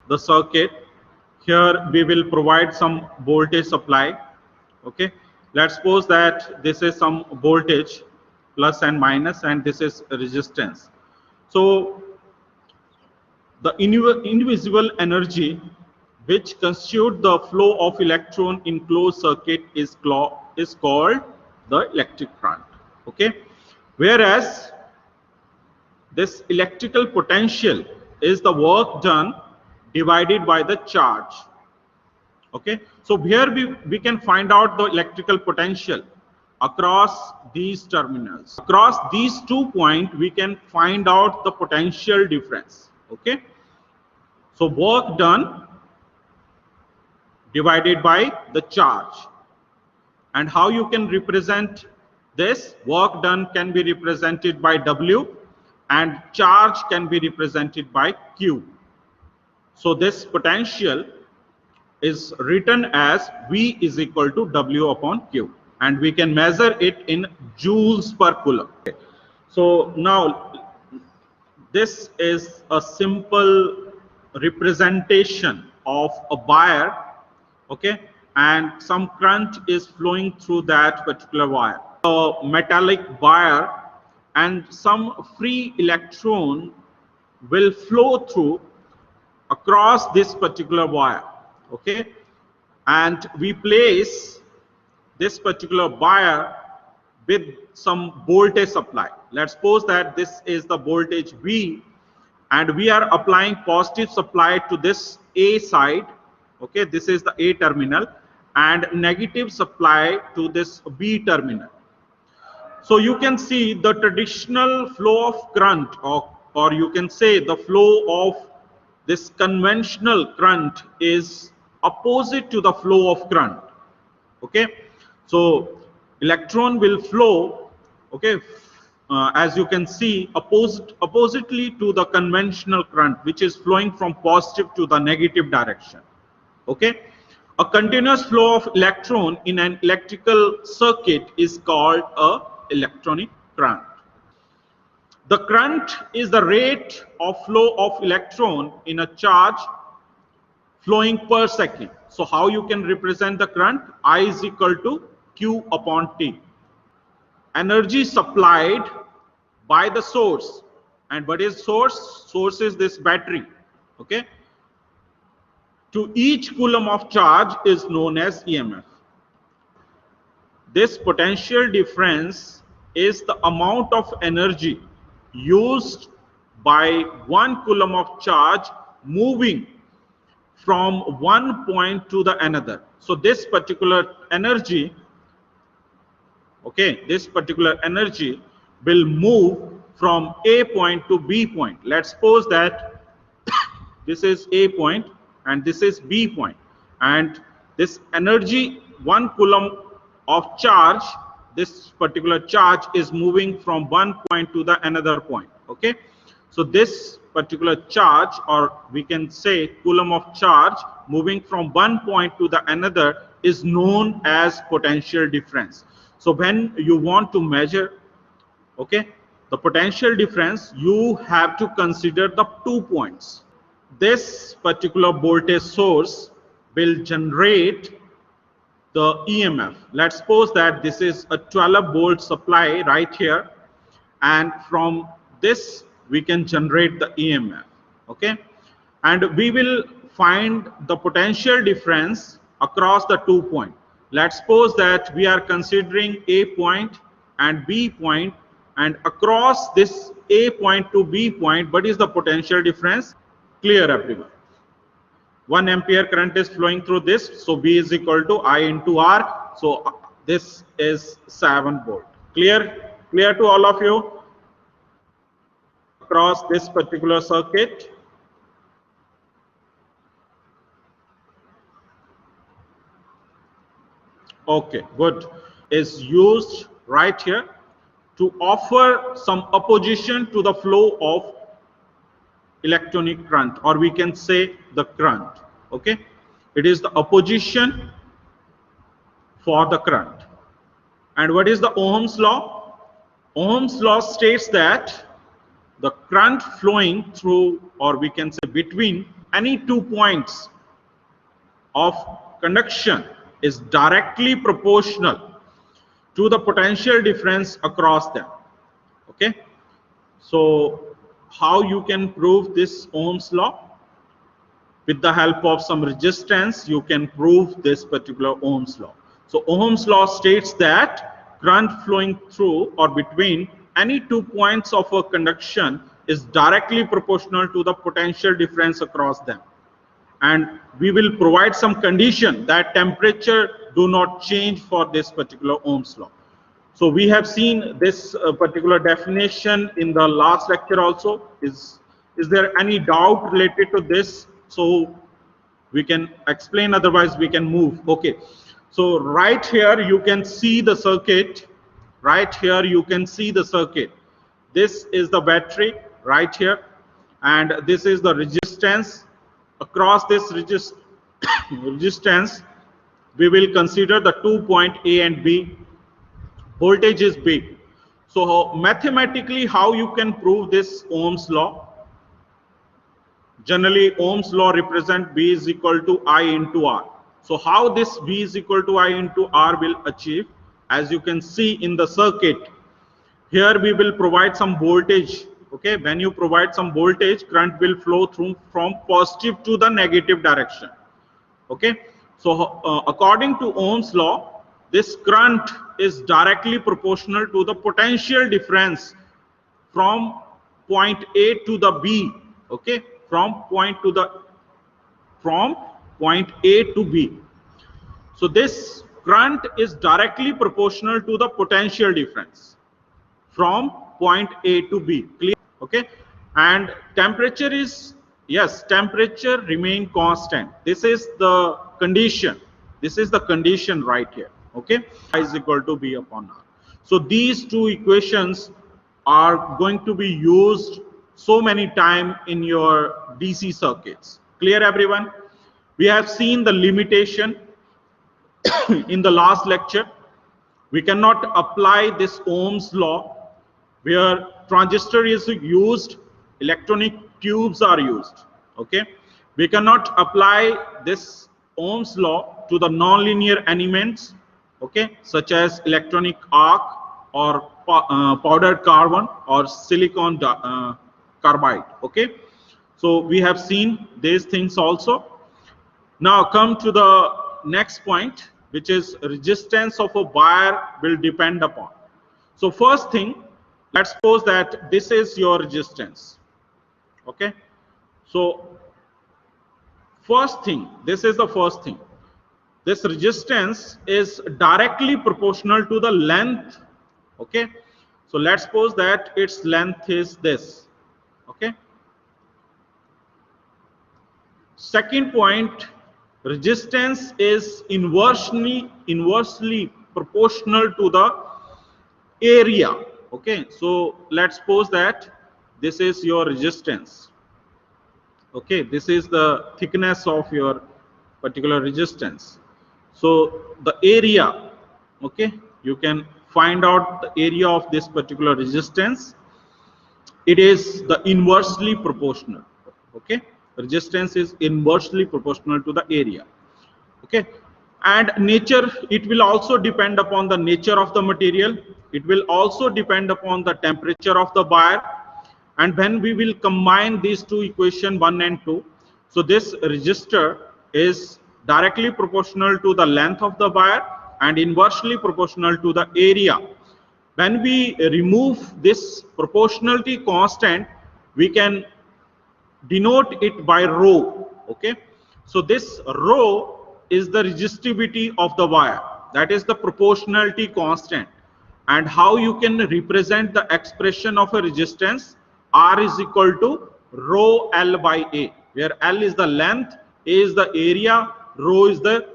the circuit. Here we will provide some voltage supply. Okay, let's suppose that this is some voltage plus and minus, and this is resistance. So the invisible energy which constitute the flow of electron in closed circuit is called the electric current. Okay, whereas this electrical potential is the work done divided by the charge. Okay, so here we can find out the electrical potential across these terminals. Across these 2 points, we can find out the potential difference. Okay, so work done divided by the charge. And how you can represent this? Work done can be represented by W, and charge can be represented by Q. So this potential is written as V is equal to W upon Q, and we can measure it in joules per coulomb. Okay. So now this is a simple representation of a wire, okay, and some current is flowing through that particular wire, a metallic wire, and some free electron will flow through across this particular wire. Okay, and we place this particular wire with some voltage supply. Let's suppose that this is the voltage V, and we are applying positive supply to this A side. Okay, this is the A terminal, and negative supply to this B terminal. So you can see the traditional flow of current, or you can say the flow of this conventional current is opposite to the flow of current. Okay, so electron will flow, okay, as you can see, oppositely to the conventional current, which is flowing from positive to the negative direction. Okay, a continuous flow of electron in an electrical circuit is called a electronic current. The current is the rate of flow of electron in a charge flowing per second. So how you can represent the current? I is equal to Q upon T. Energy supplied by the source. And what is source? Source is this battery. Okay, to each coulomb of charge is known as EMF. This potential difference is the amount of energy used by 1 coulomb of charge moving from one point to the another. So this particular energy, okay, this particular energy will move from A point to B point. Let's suppose that this is A point and this is B point, and this energy, 1 coulomb of charge, this particular charge is moving from one point to the another point. Okay, so this particular charge, or we can say coulomb of charge moving from one point to the another, is known as potential difference. So when you want to measure, okay, the potential difference, you have to consider the 2 points. This particular voltage source will generate the EMF. Let's suppose that this is a 12-volt supply right here, and from this we can generate the EMF. Okay, and we will find the potential difference across the 2 points. Let's suppose that we are considering A point and B point, and across this A point to B point, what is the potential difference? Clear, everyone? 1 ampere current is flowing through this, so V is equal to I into R. So this is 7 volt. Clear? Clear to all of you? Across this particular circuit. Okay, good. Is used right here to offer some opposition to the flow of electronic current, or we can say the current. Okay, it is the opposition for the current. And what is the Ohm's law? Ohm's law states that the current flowing through, or we can say between any 2 points of conduction is directly proportional to the potential difference across them. Okay, so how you can prove this Ohm's law? With the help of some resistance, you can prove this particular Ohm's law. So Ohm's law states that current flowing through or between any 2 points of a conduction is directly proportional to the potential difference across them. And we will provide some condition that temperature do not change for this particular Ohm's law. So we have seen this particular definition in the last lecture also. Is there any doubt related to this? So we can explain, otherwise we can move. Okay, so right here you can see the circuit. Right here you can see the circuit. This is the battery right here, and this is the resistance. Across this resistance, we will consider the 2 point A and B. Voltage is B. So mathematically, how you can prove this Ohm's law? Generally, Ohm's law represent B is equal to I into R. So how this B is equal to I into R will achieve? As you can see in the circuit, here we will provide some voltage. Okay, when you provide some voltage, current will flow through from positive to the negative direction. Okay, so according to Ohm's law, this current is directly proportional to the potential difference from point A to the B. Okay, from point A to B. So this current is directly proportional to the potential difference from point A to B. Clear? Okay, and temperature is, yes, temperature remain constant. This is the condition. This is the condition right here. Okay, I is equal to B upon R. So these two equations are going to be used so many times in your DC circuits. Clear, everyone? We have seen the limitation in the last lecture. We cannot apply this Ohm's law where transistor is used, electronic tubes are used. Okay, we cannot apply this Ohm's law to the nonlinear elements, okay, such as electronic arc or powdered carbon or silicon carbide. Okay, so we have seen these things also. Now come to the next point, which is resistance of a wire will depend upon. So first thing, let's suppose that this is your resistance. Okay, so first thing, this is the first thing. This resistance is directly proportional to the length. Okay, so let's suppose that its length is this. Okay, second point, resistance is inversely proportional to the area. Okay, so let's suppose that this is your resistance. Okay, this is the thickness of your particular resistance. So the area, okay, you can find out the area of this particular resistance. It is the inversely proportional. Okay, resistance is inversely proportional to the area. Okay, and nature, it will also depend upon the nature of the material. It will also depend upon the temperature of the wire. And when we will combine these two equations 1 and 2, so this resistor is directly proportional to the length of the wire and inversely proportional to the area. When we remove this proportionality constant, we can denote it by rho. Okay, so this rho is the resistivity of the wire, that is the proportionality constant. And how you can represent the expression of a resistance? R is equal to rho L by A, where L is the length, A is the area, rho is the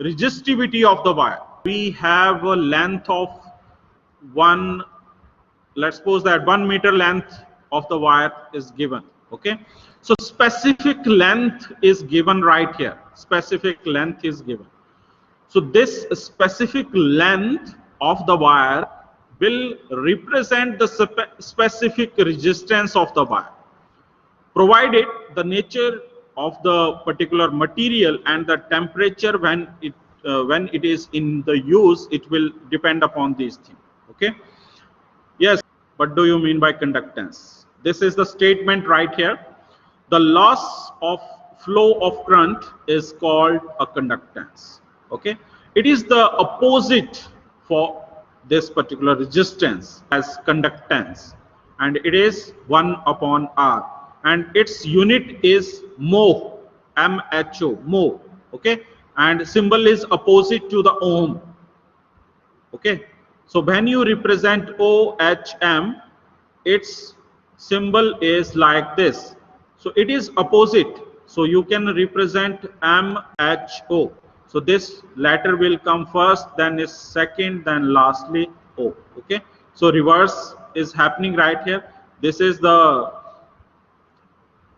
resistivity of the wire. We have a length of let's suppose that 1 meter length of the wire is given. Okay, so specific length is given right here. Specific length is given. So this specific length of the wire will represent the specific resistance of the wire, provided the nature of the particular material and the temperature when it is in the use, it will depend upon these things. Okay. Yes. What do you mean by conductance? This is the statement right here. The loss of flow of current is called a conductance. Okay. It is the opposite for this particular resistance as conductance, and it is 1 upon R, and its unit is mho, MHO, mho. Okay. And symbol is opposite to the ohm. Okay. So when you represent OHM, its symbol is like this. So it is opposite. So you can represent MHO. So this letter will come first, then is second, then lastly O. Okay. So reverse is happening right here. This is the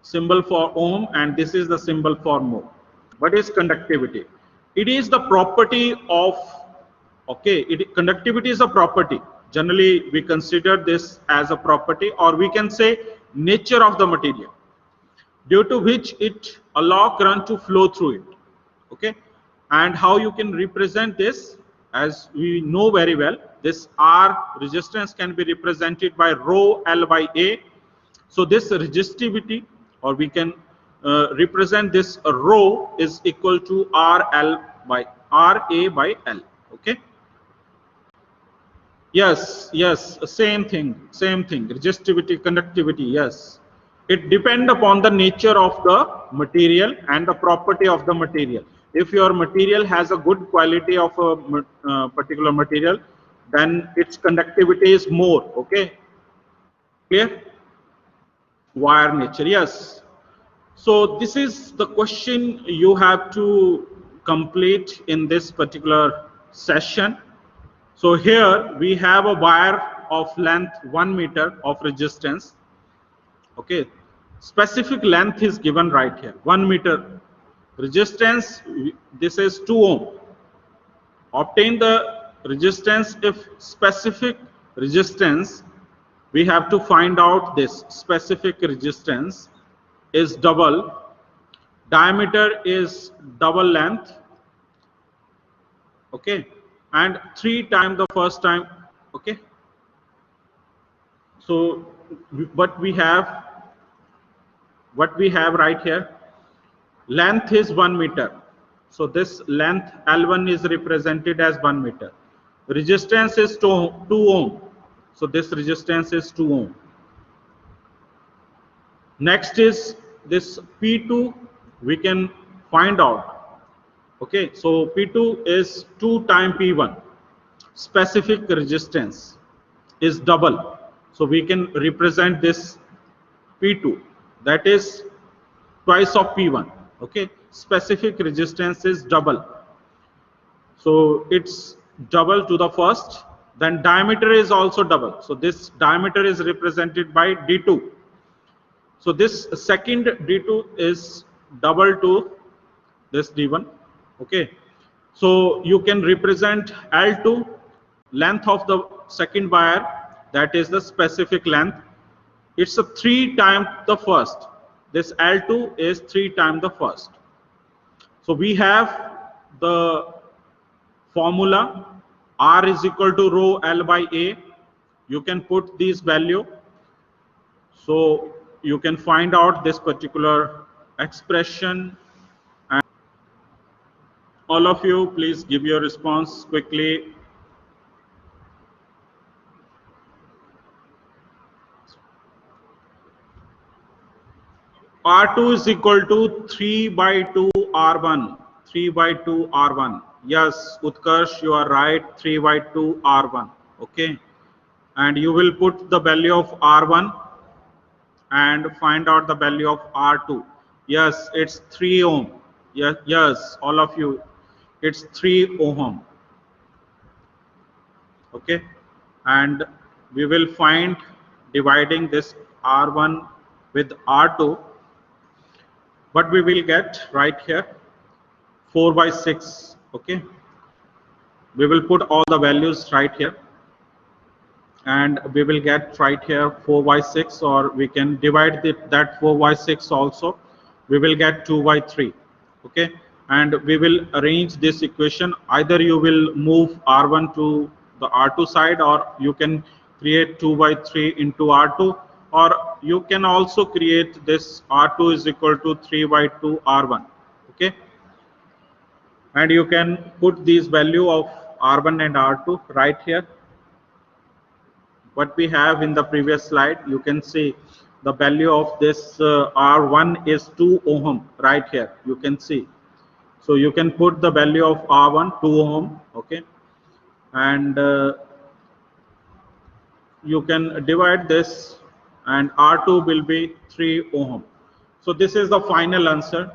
symbol for ohm and this is the symbol for mho. What is conductivity? It is the property of, okay, conductivity is a property. Generally we consider this as a property, or we can say nature of the material, due to which it allow current to flow through it. Okay. And how you can represent this, as we know very well, this R resistance can be represented by rho L by A. So this resistivity, or we can represent this rho is equal to RA by L. Okay. Yes, same thing. Resistivity, conductivity, yes. It depends upon the nature of the material and the property of the material. If your material has a good quality of a particular material, then its conductivity is more. Okay. Clear? Wire nature, yes. So this is the question you have to complete in this particular session. So here we have a wire of length 1 meter of resistance. Okay, specific length is given right here, 1 meter. Resistance, this is 2 ohm. Obtain the resistance. If specific resistance, we have to find out this specific resistance is double, diameter is double length. Okay, and 3 times the first time. Okay. So what we have right here, length is 1 meter. So this length L1 is represented as 1 meter. Resistance is 2 ohm. So this resistance is 2 ohm. Next is this P2, we can find out. Okay, so P2 is 2 times P1. Specific resistance is double. So we can represent this P2, that is twice of P1. Okay, specific resistance is double. So it's double to the first. Then diameter is also double. So this diameter is represented by D2. So this second D2 is double to this D1. Okay. So you can represent L2, length of the second wire, that is the specific length. It's a 3 times the first. This L2 is 3 times the first. So we have the formula R is equal to rho L by A. You can put these value. So you can find out this particular expression. And all of you, please give your response quickly. R2 is equal to 3 by 2 R1. 3 by 2 R1. Yes, Utkarsh, you are right. 3 by 2 R1. Okay. And you will put the value of R1 and find out the value of R2. Yes, it's 3 ohm. Yes, all of you. It's 3 ohm. Okay. And we will find dividing this R1 with R2. What we will get right here, 4 by 6. Okay, we will put all the values right here and we will get right here 4 by 6, or we can divide that 4 by 6 also. we will get 2 by 3. Okay, and we will arrange this equation. Either you will move R1 to the R2 side, or you can create 2 by 3 into R2, or you can also create this R2 is equal to 3 by 2 R1. Okay, and you can put these value of R1 and R2 right here. What we have in the previous slide, you can see the value of this R1 is 2 ohm right here, you can see. So you can put the value of R1 2 ohm. Okay, and you can divide this, and R2 will be 3 ohm. So this is the final answer.